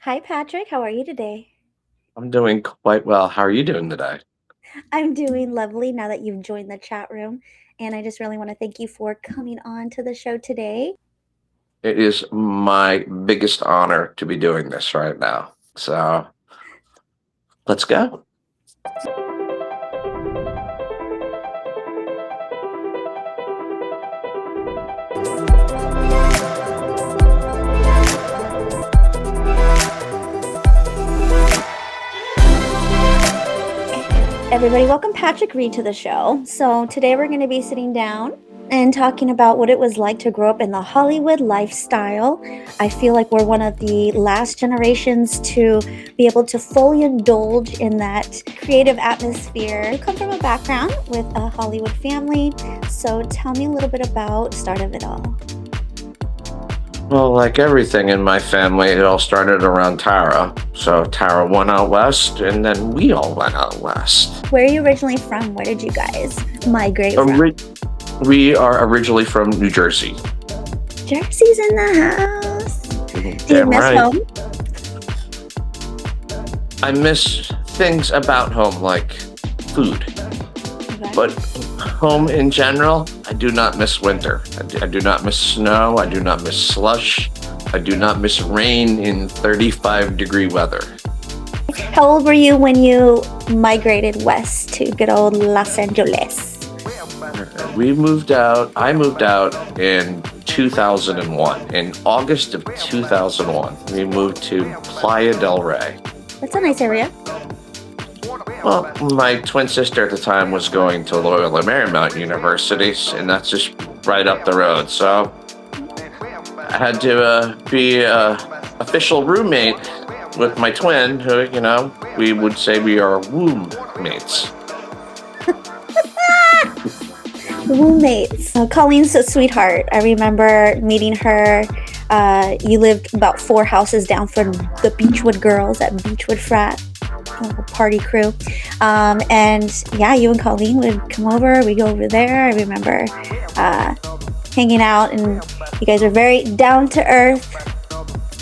Hi, Patrick. How are you today? I'm doing quite well. How are you doing today? I'm doing lovely now that you've joined the chat room. And I just really want to thank you for coming on to the show today. It is my biggest honor to be doing this right now. So let's go. Everybody, welcome Patrick Reid to the show. So, today we're going to be sitting down and talking about what it was like to grow up in the Hollywood lifestyle. I feel like we're one of the last generations to be able to fully indulge in that creative atmosphere. I come from a background with a Hollywood family. So, tell me a little bit about the start of it all. Well, like everything in my family, it all started around Tara. So Tara went out west, and then we all went out west. Where are you originally from? Where did you guys migrate from? We are originally from New Jersey. Jersey's in the house. Do you Damn miss right. home? I miss things about home, like food. But home in general, I do not miss winter. I do not miss snow. I do not miss slush. I do not miss rain in 35-degree weather. How old were you when you migrated west to good old Los Angeles? I moved out in 2001. In August of 2001, we moved to Playa del Rey. That's a nice area. Well, my twin sister at the time was going to Loyola Marymount University, and that's just right up the road. So I had to be an official roommate with my twin, who, we would say we are womb mates. Roommates. Colleen's a sweetheart. I remember meeting her. You lived about 4 houses down from the Beechwood girls at Beechwood Frat. Party crew. And yeah, you and Colleen would come over. We go over there. I remember hanging out, and you guys are very down to earth,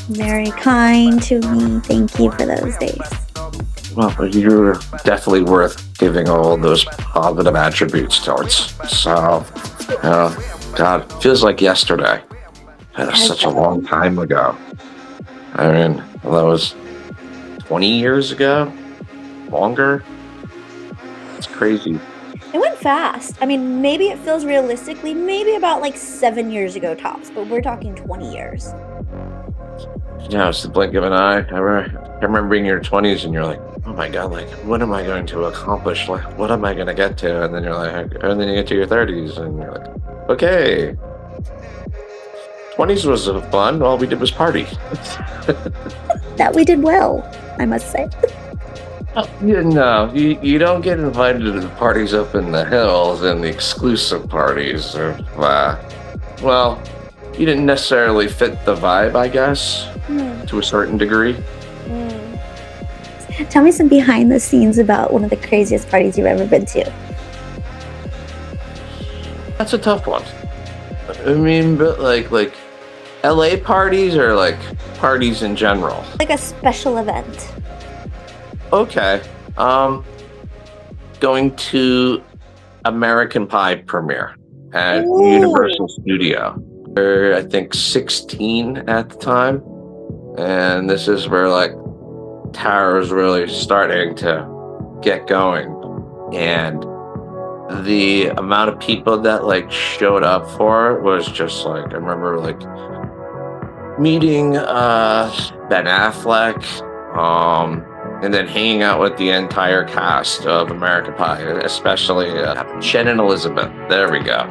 very kind to me. Thank you for those days. Well, you're definitely worth giving all those positive attributes towards. So, God, feels like yesterday. That was such a long time ago. I mean, that was 20 years ago? Longer? It's crazy. It went fast. I mean, maybe it feels realistically, maybe about like 7 years ago tops, but we're talking 20 years. Yeah, it's the blink of an eye. I remember being in your 20s and you're like, oh my God, like, what am I going to accomplish? Like, what am I going to get to? And then you're like, and then you get to your 30s and you're like, okay. 20s was fun. All we did was party. That we did well, I must say. You don't get invited to the parties up in the hills and the exclusive parties. Well, you didn't necessarily fit the vibe, I guess, to a certain degree. Tell me some behind the scenes about one of the craziest parties you've ever been to. That's a tough one. I mean, but like LA parties or like parties in general? Like a special event. Okay. Going to American Pie premiere at Universal Studio. We I think 16 at the time. And this is where like Tara was really starting to get going. And the amount of people that like showed up for it was just like, I remember like meeting Ben Affleck, and then hanging out with the entire cast of American Pie, especially Jen and Elizabeth. There we go.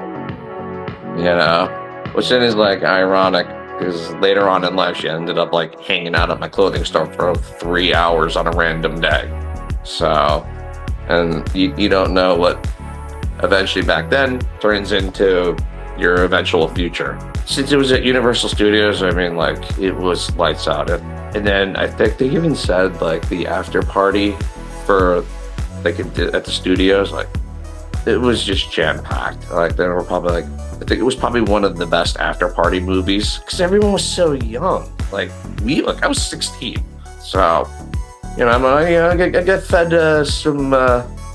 Which then is like ironic because later on in life she ended up like hanging out at my clothing store for 3 hours on a random day. So, and you don't know what eventually back then turns into your eventual future. Since it was at Universal Studios, I mean, like, it was lights out. And then I think they even said, like, the after party for, like, at the studios, like, it was just jam-packed. Like, they were probably, like, I think it was probably one of the best after party movies because everyone was so young. Like, I was 16. So, I get fed some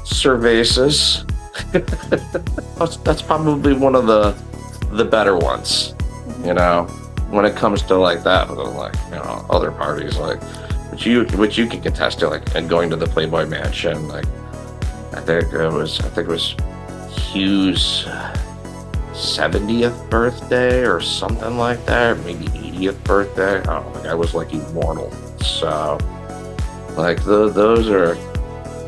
cervezas. That's probably one of the better ones. When it comes to like that, like other parties, like which you can contest to, like, and going to the Playboy Mansion, like I think it was Hugh's 70th birthday or something like that, maybe 80th birthday. Oh, the guy was like immortal. So, like, those are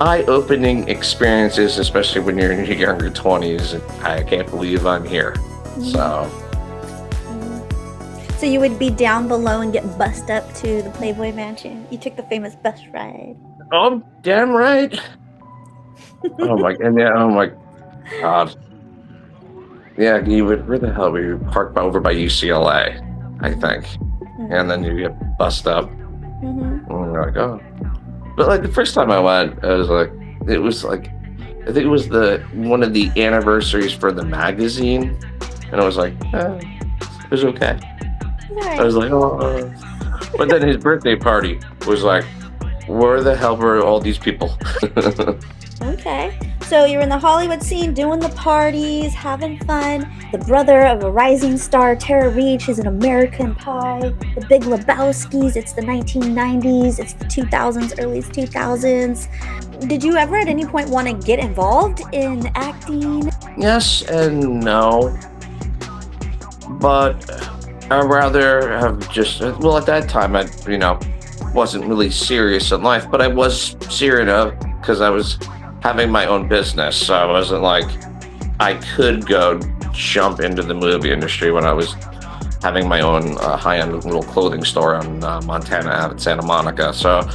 eye-opening experiences, especially when you're in your younger 20s. And I can't believe I'm here. So you would be down below and get bussed up to the Playboy Mansion. You took the famous bus ride. Oh, damn right. Oh my God. Yeah, you would. Where the hell we parked over by UCLA, I think, and then you get bussed up. And you're like, oh. But like the first time I went, I was like, I think it was one of the anniversaries for the magazine, and I was like, it was okay. Right. I was like, oh. But then his birthday party was like, where the hell were all these people? Okay. So you're in the Hollywood scene, doing the parties, having fun. The brother of a rising star, Tara Reid, she's an American Pie. The Big Lebowskis, it's the 1990s, it's the 2000s, early 2000s. Did you ever at any point want to get involved in acting? Yes and no. But I'd rather have just, well, at that time, I, wasn't really serious in life, but I was serious because I was having my own business. So I wasn't like, I could go jump into the movie industry when I was having my own high-end little clothing store on Montana Ave in Santa Monica. So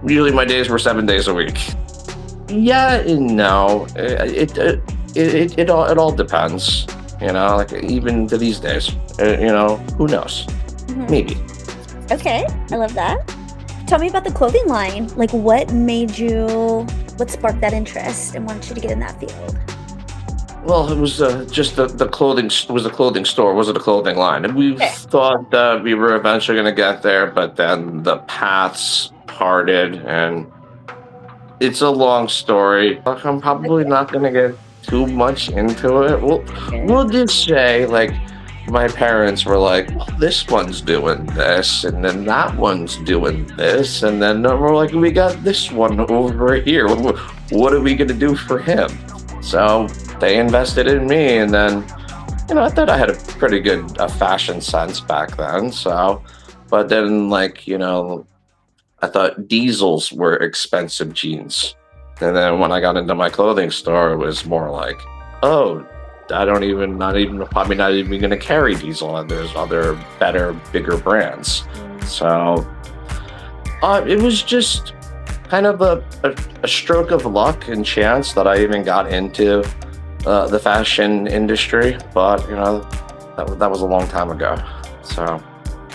usually my days were 7 days a week. Yeah and no. It all depends. Like even to these days, who knows? Maybe. Okay, I love that. Tell me about the clothing line. Like, what sparked that interest and wanted you to get in that field? Well, it was just the clothing. It was a clothing store. It wasn't a clothing line, and we thought that we were eventually going to get there, but then the paths parted, and it's a long story. I'm probably not going to get too much into it. We'll just say, like, my parents were like, well, this one's doing this, and then that one's doing this, and then we're like, we got this one over here. What are we going to do for him? So they invested in me, and then, I thought I had a pretty good fashion sense back then. So, but then, like, I thought diesels were expensive jeans. And then when I got into my clothing store, it was more like, oh, probably not even going to carry diesel, and there's other better, bigger brands. So it was just kind of a stroke of luck and chance that I even got into the fashion industry. But that was a long time ago.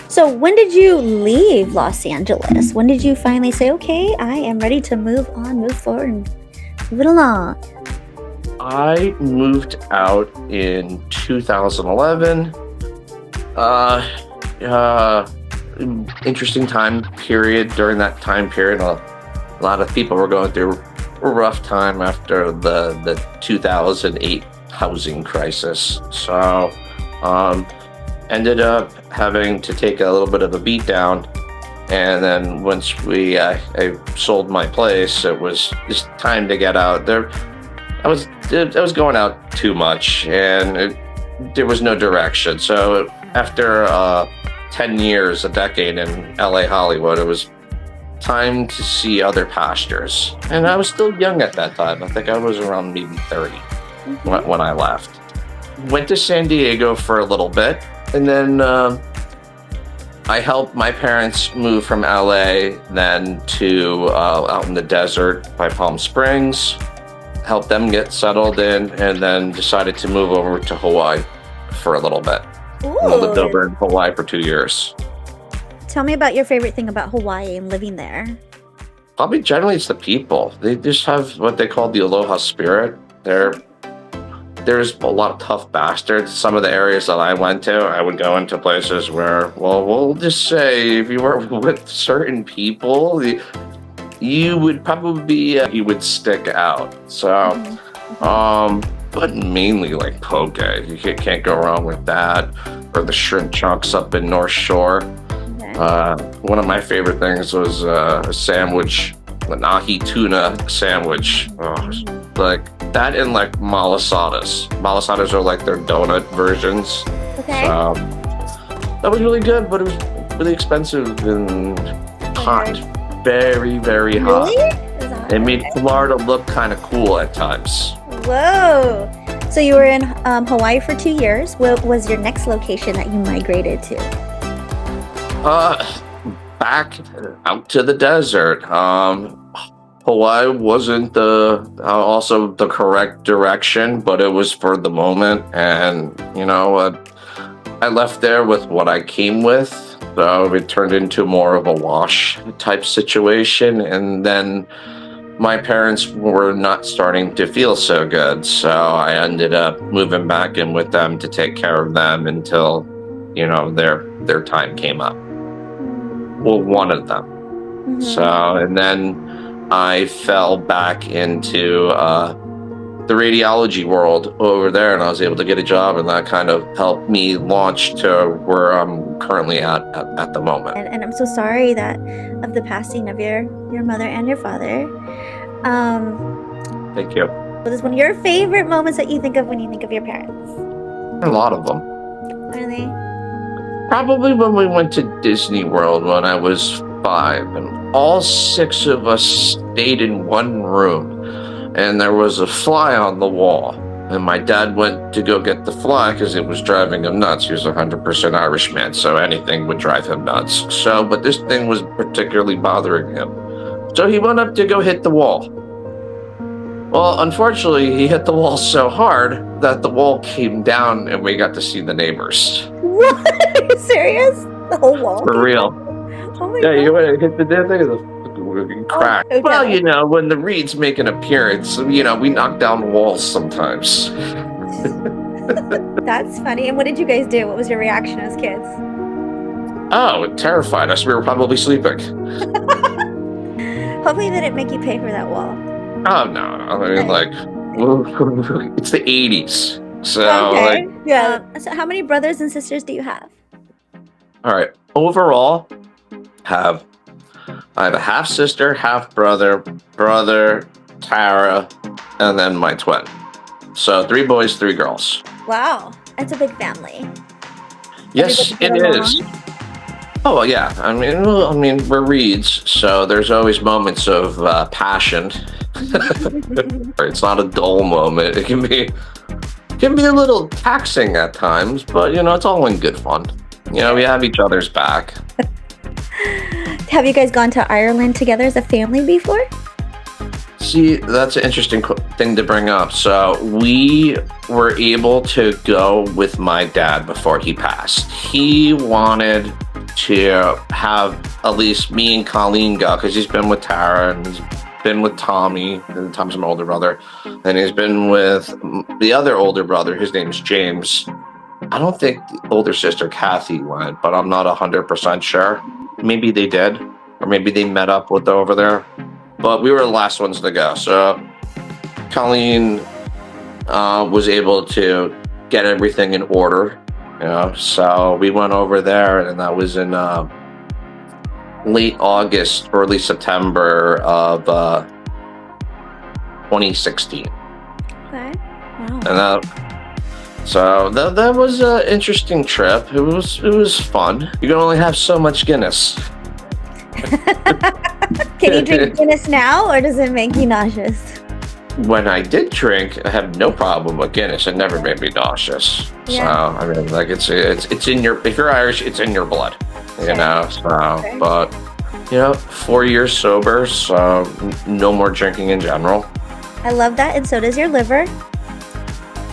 So when did you leave Los Angeles? When did you finally say, okay, I am ready to move forward and move it along? I moved out in 2011. Interesting time period. During that time period, a lot of people were going through a rough time after the 2008 housing crisis. So, ended up having to take a little bit of a beat down. And then once I sold my place, it was just time to get out there. I was going out too much, and there was no direction. So after 10 years, a decade in LA Hollywood, it was time to see other pastures. And I was still young at that time. I think I was around maybe 30 when I left. Went to San Diego for a little bit, and then I helped my parents move from LA then to out in the desert by Palm Springs. Helped them get settled in, and then decided to move over to Hawaii for a little bit. I lived over in Hawaii for 2 years. Tell me about your favorite thing about Hawaii and living there. Probably generally it's the people. They just have what they call the aloha spirit. They're there's a lot of tough bastards. Some of the areas that I went to, I would go into places where, well, we'll just say if you were with certain people, you would probably be, you would stick out. So, but mainly like poke. Can't go wrong with that. Or the shrimp chunks up in North Shore. One of my favorite things was a sandwich, an ahi tuna sandwich. Like that and like malasadas. Malasadas are like their donut versions. Okay. So, that was really good, but it was really expensive and hot. Very, very hot. Really? It made Florida look kind of cool at times. Whoa. So you were in Hawaii for 2 years. What was your next location that you migrated to? Back out to the desert. Hawaii wasn't also the correct direction, but it was for the moment. And I left there with what I came with. So it turned into more of a wash type situation. And then my parents were not starting to feel so good. So I ended up moving back in with them to take care of them until, their time came up. Well, one of them. Mm-hmm. So, and then I fell back into the radiology world over there, and I was able to get a job, and that kind of helped me launch to where I'm currently at the moment. And I'm so sorry of the passing of your mother and your father. Thank you. What is one of your favorite moments that you think of when you think of your parents? A lot of them. What are they? Probably when we went to Disney World when I was 5, and all 6 of us stayed in one room, and there was a fly on the wall, and my dad went to go get the fly because it was driving him nuts. He was 100% Irishman, so anything would drive him nuts. But this thing was particularly bothering him. So he went up to go hit the wall. Well, unfortunately, he hit the wall so hard that the wall came down and we got to see the neighbors. What? Are you serious? The whole wall? For real. Oh my God. You God. hit the damn thing, the crack. Oh, well, when the Reids make an appearance, we knock down walls sometimes. That's funny. And what did you guys do? What was your reaction as kids? Oh, it terrified us. We were probably sleeping. Hopefully they didn't make you pay for that wall. Oh, no. I mean, it's the 80s. So, okay. So how many brothers and sisters do you have? All right. Overall, I have a half sister, half brother, Tara, and then my twin. So 3 boys, 3 girls. Wow. That's a big family. Yes, it is. Oh, well, yeah. I mean, we're Reids, so there's always moments of passion. It's not a dull moment. It can be a little taxing at times, but it's all in good fun. We have each other's back. Have you guys gone to Ireland together as a family before? See, that's an interesting thing to bring up. So we were able to go with my dad before he passed. He wanted to have at least me and Colleen go because he's been with Tara and he's been with Tommy, and Tommy's my older brother, and he's been with the other older brother. His name's James. I don't think the older sister Kathy went, but I'm not 100% sure. Maybe they did, or maybe they met up with over there. But we were the last ones to go. So Colleen was able to get everything in order. So we went over there, and that was in late August, early September of 2016. Okay. Wow. And that was an interesting trip. It was fun. You can only have so much Guinness. Can you drink Guinness now, or does it make you nauseous? When I did drink, I have no problem with Guinness. It never made me nauseous. Yeah. So I mean, like it's in your, if you're Irish, it's in your blood. So, Okay. But 4 years sober, so no more drinking in general. I love that, and so does your liver.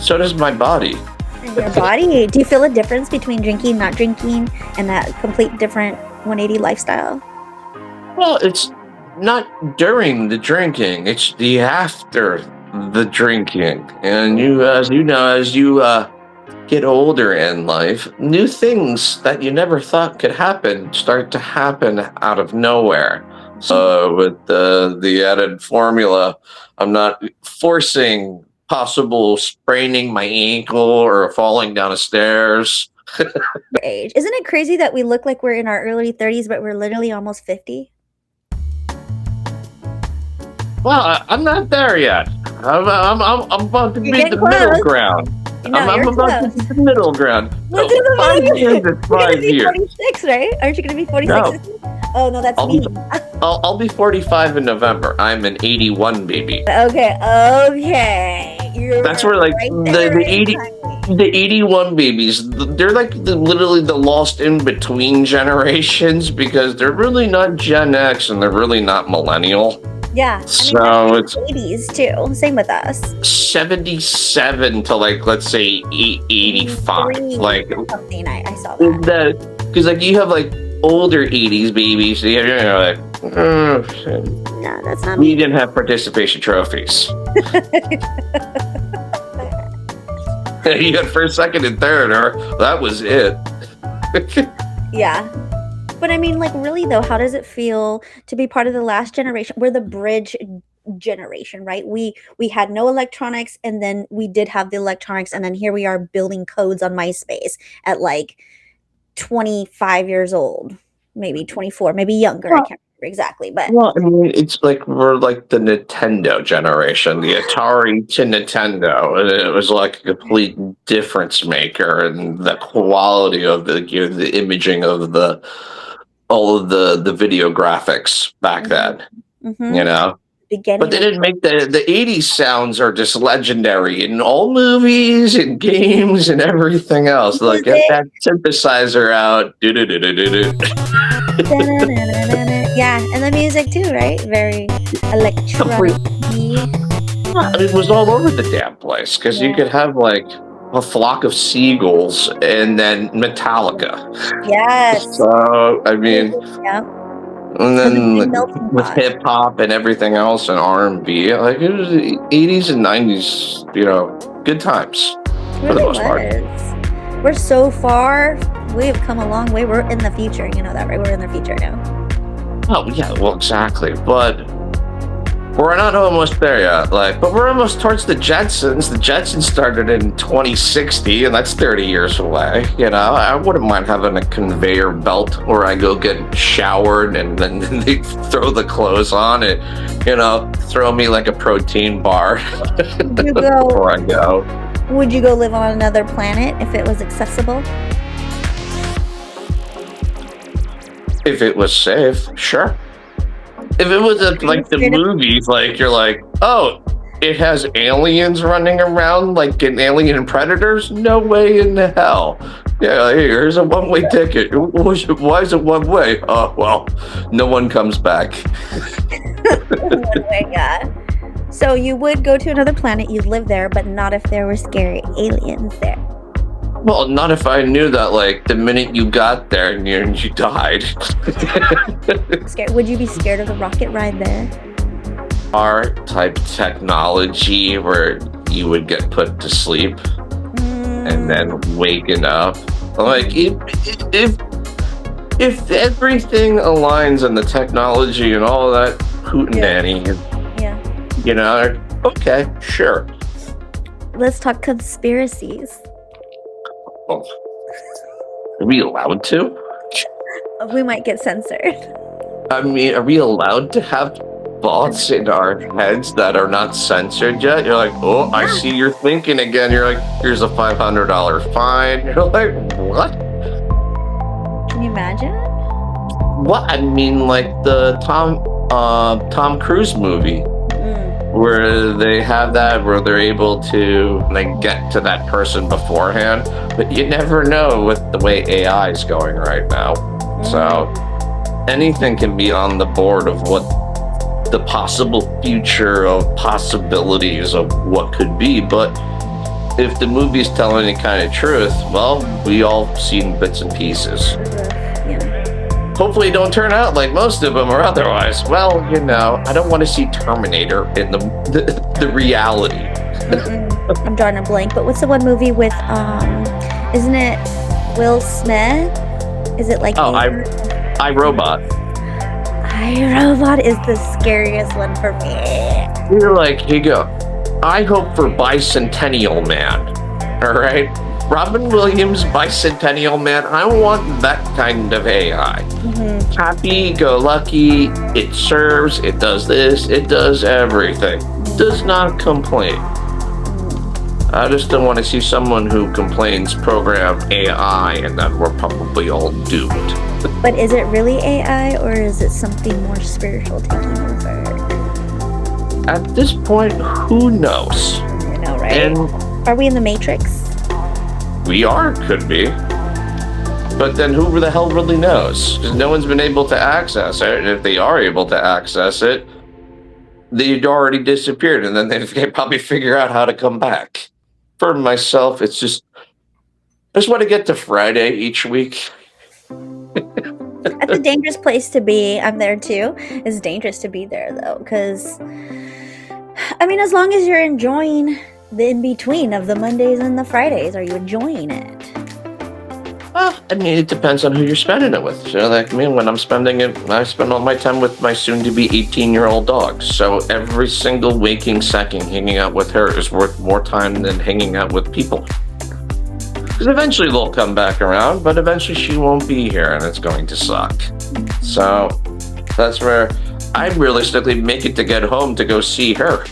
So does my body. And your body. Do you feel a difference between drinking, not drinking, and that complete different 180 lifestyle? Well, it's not during the drinking, it's the after the drinking, and as you get older in life, new things that you never thought could happen start to happen out of nowhere. So with the added formula, I'm not forcing possible spraining my ankle or falling down a stairs. Age. Isn't it crazy that we look like we're in our early 30s, but we're literally almost 50? Well, I'm not there yet. I'm about to You're be getting the middle close. ground. No, I'm you're about to close. be the middle ground. What's No, in the 5 middle? years is You're gonna 5 be years. 46, right? Aren't you gonna be 46? No, Oh no, that's I'll me. be I'll be 45 in November. I'm an 81 baby. Okay. You're That's where like right there, the right 80 beside me. the 81 babies, they're like literally the lost in between generations because they're really not Gen X and they're really not millennial. Yeah, I mean So it's that's 80s too. Same with us. 77 to like let's say 85. 83 Like something. I saw that. that because like you have like older 80s babies, so you're like No, that's not we me. didn't have participation trophies. You got first, second, and third, or that was it. Yeah. But I mean, like, really though, how does it feel to be part of the last generation? We're the bridge generation, right? We had no electronics, and then we did have the electronics, and then here we are building codes on MySpace at like 25 years old, maybe 24, maybe younger. I Well, can't remember exactly, but well, I mean, it's like we're like the Nintendo generation, the Atari to Nintendo. And it was like a complete difference maker, and the quality of the imaging of all of the video graphics back then. mm-hmm. You know. Beginning But they didn't make the 80s sounds are just legendary in all movies and games and everything else. Like get that synthesizer out. Do-do-do-do-do-do. Yeah, and the music too, right? Very Complete. electronic. It was all over the damn place because you could have like a flock of seagulls and then Metallica. Yes. So I mean, Yeah. and then the melting with pot. hip hop and everything else and R&B, like it was the 80s and 90s, good times It for the really most part. was. We're so far. We've come a long way. We're in the future. You know that, right? We're in the future now. Oh yeah, well exactly, but we're not almost there yet. But we're almost towards the Jetsons. The Jetsons started in 2060, and that's 30 years away. I wouldn't mind having a conveyor belt where I go get showered, and then they throw the clothes on and throw me like a protein bar You go. before I go. Would you go live on another planet if it was accessible? If it was safe, sure. If it was like the movies, like you're like, oh, it has aliens running around like in Alien and Predators? No way in the hell. Yeah, here's a one-way ticket. Why is it one way? Oh, well, no one comes back. One way, yeah. So you would go to another planet, you'd live there, but not if there were scary aliens there. Well, not if I knew that, like, the minute you got there and you died. Would you be scared of the rocket ride there? R-type technology where you would get put to sleep and then waking up. Like, if everything aligns on the technology and all that hootenanny, okay, sure. Let's talk conspiracies. Oh. Are we allowed to? We might get censored. I mean, are we allowed to have thoughts in our heads that are not censored yet? You're like, oh, I see you're thinking again. You're like, here's a $500 fine. You're like, what? Can you imagine? What? I mean, like the Tom Cruise movie. Where they have that, where they're able to like get to that person beforehand, but you never know with the way AI is going right now. So anything can be on the board of what the possible future of possibilities of what could be. But if the movie's telling any kind of truth, well, we all seen bits and pieces. hopefully don't turn out like most of them or otherwise. Well, I don't want to see Terminator in the reality. I'm drawing a blank, but what's the one movie with isn't it Will Smith? Is it like iRobot? iRobot is the scariest one for me. You're like, here you go. I hope for Bicentennial Man. All right? Robin Williams, Bicentennial Man. I want that kind of AI. Happy-go-lucky. It serves. It does this. It does everything. Does not complain. I just don't want to see someone who complains program AI and then we're probably all doomed. But is it really AI or is it something more spiritual taking over? At this point, who knows? You know, right? And are we in the Matrix? we are, could be. But then who the hell really knows? Because no one's been able to access it. And if they are able to access it, they'd already disappeared. And then they probably figure out how to come back. For myself, it's just, I just want to get to Friday each week. That's a dangerous place to be. I'm there too. It's dangerous to be there though, because I mean, as long as you're enjoying the in-between of the Mondays and the Fridays, are you enjoying it? Well, I mean, it depends on who you're spending it with. So, like me, when I'm spending it, I spend all my time with my soon-to-be 18-year-old dog. So every single waking second hanging out with her is worth more time than hanging out with people. Because eventually they'll come back around, but eventually she won't be here, and it's going to suck. So that's where I realistically make it to get home to go see her.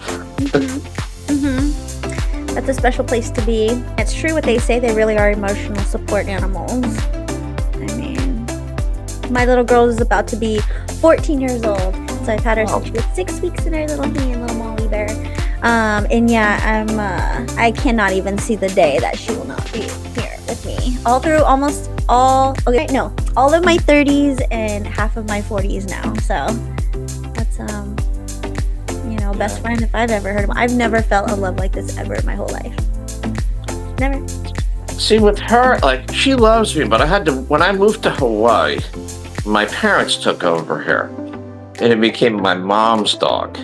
That's a special place to be. It's true what they say, they really are emotional support animals. I mean, my little girl is about to be 14 years old, so I've had her since she was 6 weeks in her little hand, little Molly bear. And yeah, I cannot even see the day that she will not be here with me. All through all of my 30s and half of my 40s now. So that's best friend if I've ever heard of. I've never felt a love like this ever in my whole life. Never. See, with her, like, she loves me, but when I moved to Hawaii, my parents took over here, and it became my mom's dog.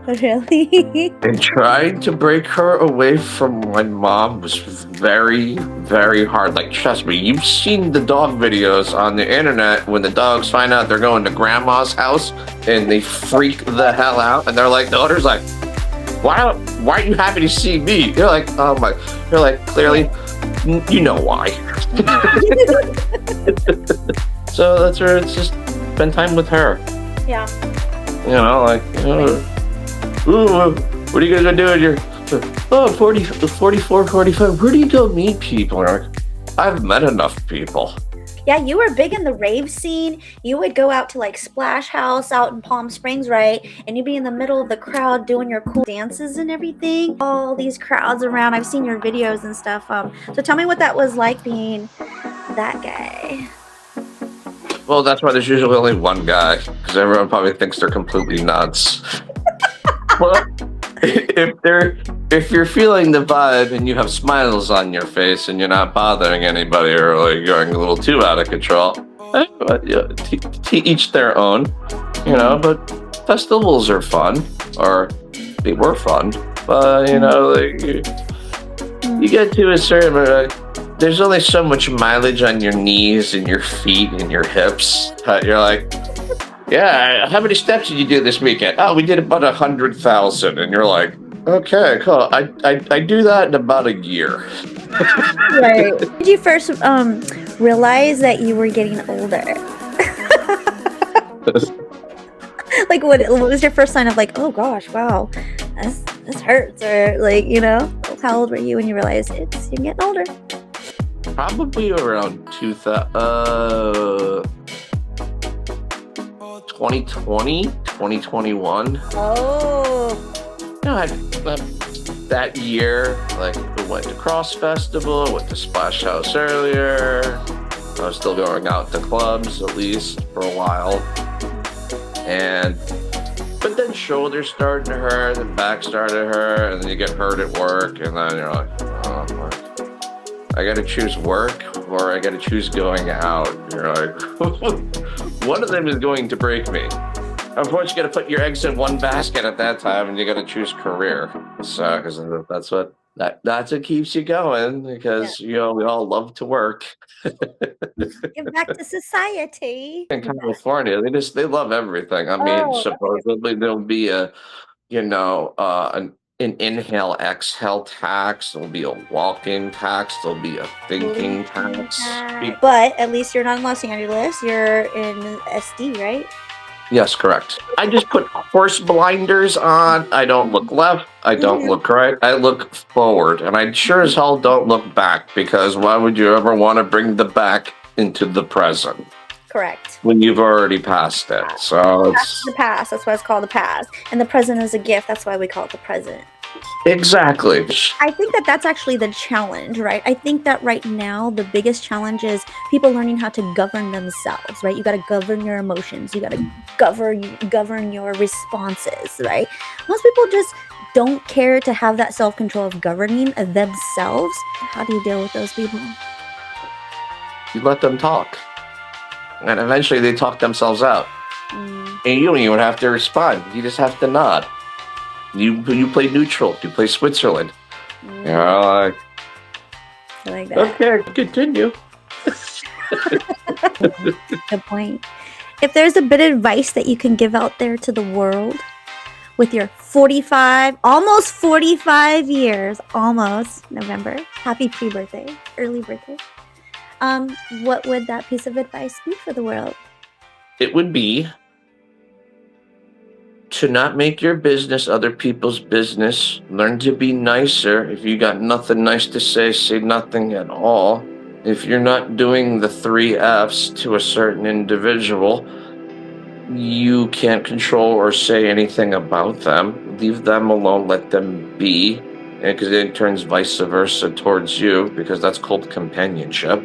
Really? And trying to break her away from my mom was very, very hard. Like, trust me, you've seen the dog videos on the internet when the dogs find out they're going to grandma's house and they freak the hell out. And they're like, the owner's like, why are you happy to see me? You're like, oh my, you're like, clearly, you know why. So that's where it's just spend time with her. Yeah. Ooh, what are you guys gonna do with your 44, 45? Where do you go meet people? I've met enough people. Yeah, you were big in the rave scene. You would go out to like Splash House out in Palm Springs, right? And you'd be in the middle of the crowd doing your cool dances and everything. All these crowds around. I've seen your videos and stuff. So tell me what that was like being that guy. Well, that's why there's usually only one guy, because everyone probably thinks they're completely nuts. Well, if you're feeling the vibe and you have smiles on your face and you're not bothering anybody or like going a little too out of control, but each their own, But festivals are fun, or they were fun. But you get to a certain. There's only so much mileage on your knees and your feet and your hips. You're like. Yeah, how many steps did you do this weekend? Oh, we did about 100,000. And you're like, okay, cool. I do that in about a year. Right. Did you first realize that you were getting older? Like, what was your first sign of like, oh gosh, wow, this hurts, or like, how old were you when you realized you're getting older? Probably around 2020, 2021. Oh. That year, like, we went to Cross Festival, went to Splash House earlier. I was still going out to clubs, at least, for a while. But then shoulders started to hurt, and back started to hurt, and then you get hurt at work, and then you're like, oh, I gotta choose work or I got to choose going out. You're like, one of them is going to break me. Unfortunately, you got to put your eggs in one basket at that time, and you got to choose career. So, because that's what keeps you going. Because we all love to work. Give back to society. In California, they love everything. I mean, Oh, supposedly there'll be an inhale exhale tax. There'll be a walking tax. There'll be a thinking tax. But at least you're not in Los Angeles. You're in SD, right? Yes, correct. I just put horse blinders on. I don't look left. I don't look right. I look forward, and I sure as hell don't look back, because why would you ever want to bring the back into the present? Correct. When you've already passed it. So it's the past. That's why it's called the past. And the present is a gift. That's why we call it the present. Exactly. I think that's actually the challenge, right? I think that right now the biggest challenge is people learning how to govern themselves, right? You got to govern your emotions. You got to govern your responses, right? Most people just don't care to have that self-control of governing themselves. How do you deal with those people? You let them talk. And eventually they talk themselves out. And you don't even have to respond. You just have to nod. You play neutral. You play Switzerland. I like that. Okay, continue. Good point. If there's a bit of advice that you can give out there to the world with your almost 45 years, almost November, happy pre-birthday, early birthday. What would that piece of advice be for the world? It would be to not make your business other people's business. Learn to be nicer. If you got nothing nice to say nothing at all. If you're not doing the 3 F's to a certain individual, you can't control or say anything about them. Leave them alone, let them be. Because it turns vice versa towards you, because that's called companionship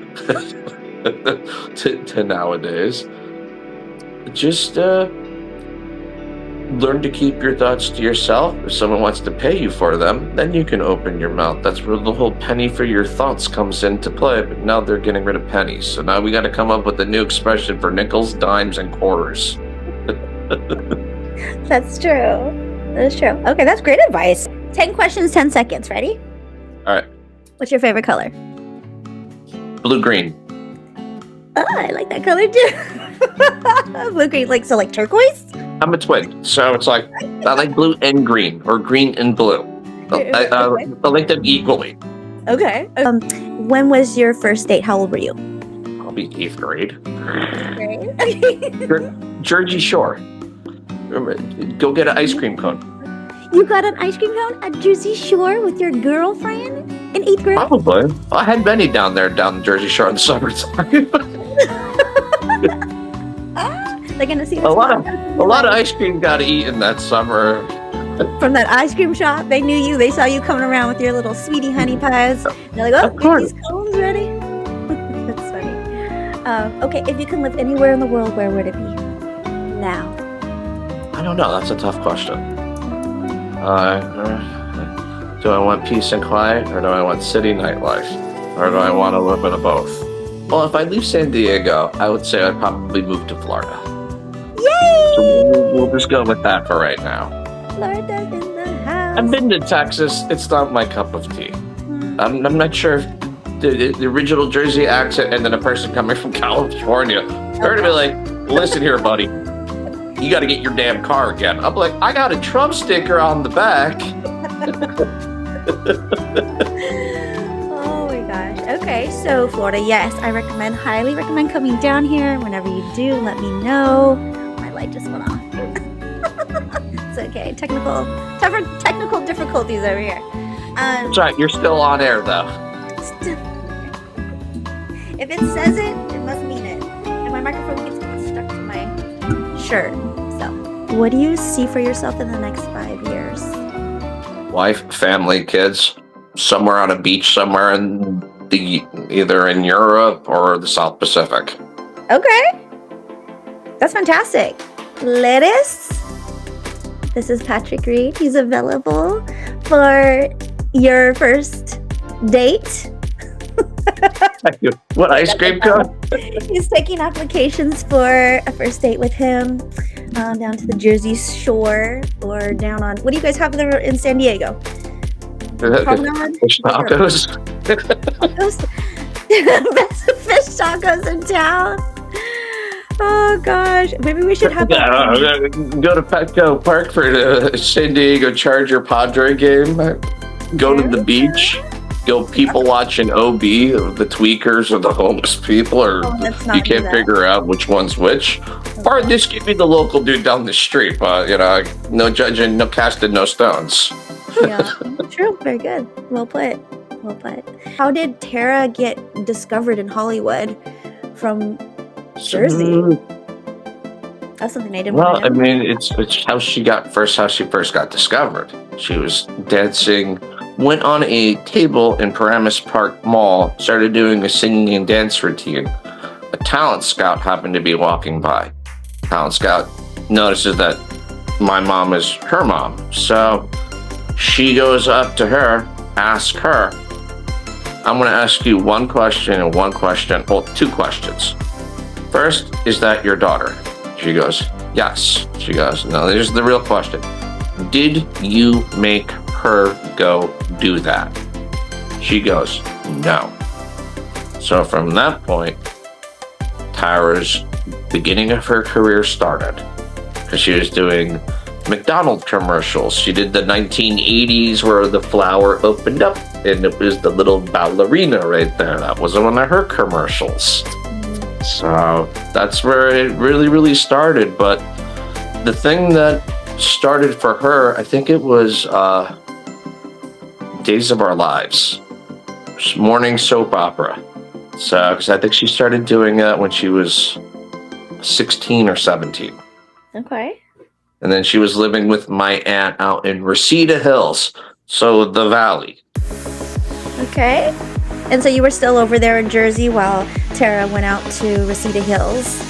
to nowadays. Just learn to keep your thoughts to yourself. If someone wants to pay you for them, then you can open your mouth. That's where the whole penny for your thoughts comes into play. But now they're getting rid of pennies. So now we got to come up with a new expression for nickels, dimes, and quarters. That's true. That's true. Okay, that's great advice. 10 questions, 10 seconds. Ready? All right. What's your favorite color? Blue-green. Oh, I like that color too. Blue-green, like turquoise? I'm a twin, so it's like I like blue and green, or green and blue. I like them equally. Okay. When was your first date? How old were you? I'll be 8th grade. Okay. Jersey Shore. Go get an ice cream cone. You got an ice cream cone at Jersey Shore with your girlfriend in 8th grade? Probably. I had many down the Jersey Shore in the summertime. They're gonna see a lot of ice cream got eaten that summer. From that ice cream shop, they knew you. They saw you coming around with your little sweetie honey pies. They're like, "Oh, get these cones ready." That's funny. Okay, if you can live anywhere in the world, where would it be? Now. I don't know. That's a tough question. Do I want peace and quiet, or do I want city nightlife, or do I want a little bit of both? Well, if I leave San Diego, I would say I'd probably move to Florida. Yay! So we'll just go with that for right now. Florida's in the house. I've been to Texas. It's not my cup of tea. I'm not sure if the original Jersey accent and then a person coming from California. They're gonna be like, "Listen here, buddy. You got to get your damn car again." I'm like, "I got a Trump sticker on the back." Oh my gosh. Okay, so Florida, yes, I highly recommend coming down here. Whenever you do, let me know. My light just went off. It's okay. Technical difficulties over here. That's right. You're still on air, though. If it says it, it must mean it. And my microphone gets stuck to my shirt. So, what do you see for yourself in the next 5 years? Wife, family, kids, somewhere on a beach, somewhere in either in Europe or the South Pacific. Okay, that's fantastic. Lettuce. This is Patrick Reid. He's available for your first date. What ice cream cone? He's taking applications for a first date with him down to the Jersey Shore or down on. What do you guys have there in San Diego? Promenade? Fish tacos. Tacos? Best fish tacos in town. Oh gosh, maybe we should have Go to Petco Park for the San Diego Charger Padre game. Go to the beach. Go people watching OB, the tweakers or the homeless people, or you can't figure out which one's which. Or just give me the local dude down the street. No judging, no casting, no stones. Yeah, true. Very good. Well put. Well put. How did Tara get discovered in Hollywood from Jersey? That's something I didn't know. Well, I mean, it's how she first got discovered. She was dancing, went on a table in Paramus Park Mall, started doing a singing and dance routine. A talent scout happened to be walking by. Talent scout notices that my mom is her mom. So she goes up to her, asks her, I'm going to ask you one question and one question, well, two questions. First, is that your daughter? She goes, yes. She goes, no, here's the real question. Did you make her go do that? She goes, no. So from that point, Tara's beginning of her career started. Because she was doing McDonald's commercials. She did the 1980s where the flower opened up and it was the little ballerina right there. That was one of her commercials. So that's where it really, really started. But the thing that started for her, I think it was Days of Our Lives, morning soap opera. So, because I think she started doing that when she was 16 or 17. Okay. And then she was living with my aunt out in Reseda Hills, so the Valley. Okay. And so you were still over there in Jersey while Tara went out to Reseda Hills?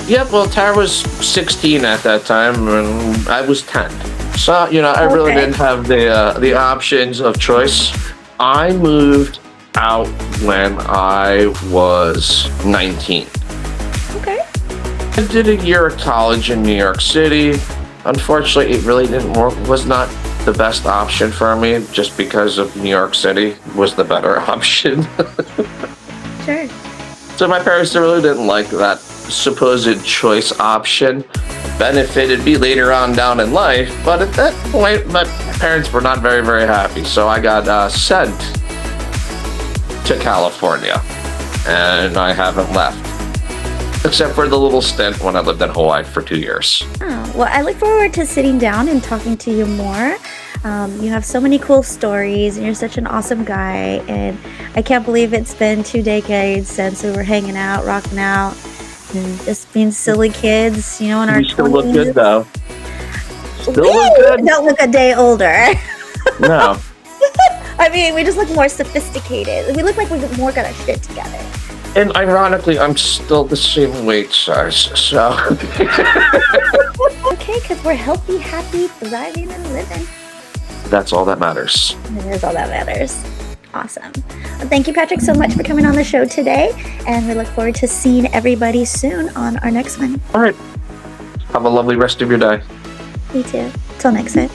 Yep, well, Tara was 16 at that time, and I was 10. So, I really didn't have the options of choice. I moved out when I was 19. Okay. I did a year of college in New York City. Unfortunately, it really didn't work. Was not the best option for me, just because of New York City was the better option. Sure. So my parents really didn't like that supposed choice option. Benefited me later on down in life, but at that point, my parents were not very, very happy. So I got sent to California, and I haven't left. Except for the little stint when I lived in Hawaii for 2 years. Oh, well, I look forward to sitting down and talking to you more. You have so many cool stories, and you're such an awesome guy. And I can't believe it's been 2 decades since we were hanging out, rocking out, and just being silly kids, in our 20s. You still look good, though. Still look good. Don't look a day older. No. I mean, we just look more sophisticated. We look like we've more got our shit together. And ironically, I'm still the same weight size, so. Okay, because we're healthy, happy, thriving, and living. That's all that matters. That is all that matters. Awesome. Well, thank you, Patrick, so much for coming on the show today. And we look forward to seeing everybody soon on our next one. All right. Have a lovely rest of your day. You too. Till next time.